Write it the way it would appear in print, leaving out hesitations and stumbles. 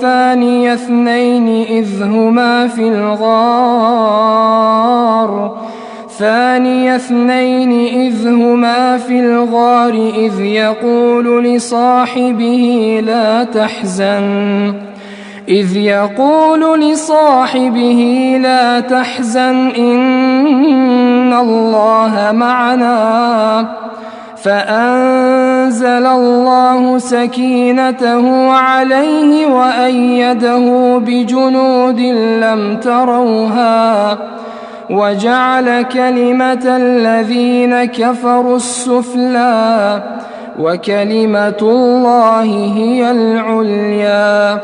ثاني اثنين إذ هما في الغار إذ يقول لصاحبه لا تحزن إن الله معنا فأنزل الله سكينته عليه وأيده بجنود لم تروها وجعل كلمة الذين كفروا السفلى وكلمة الله هي العليا.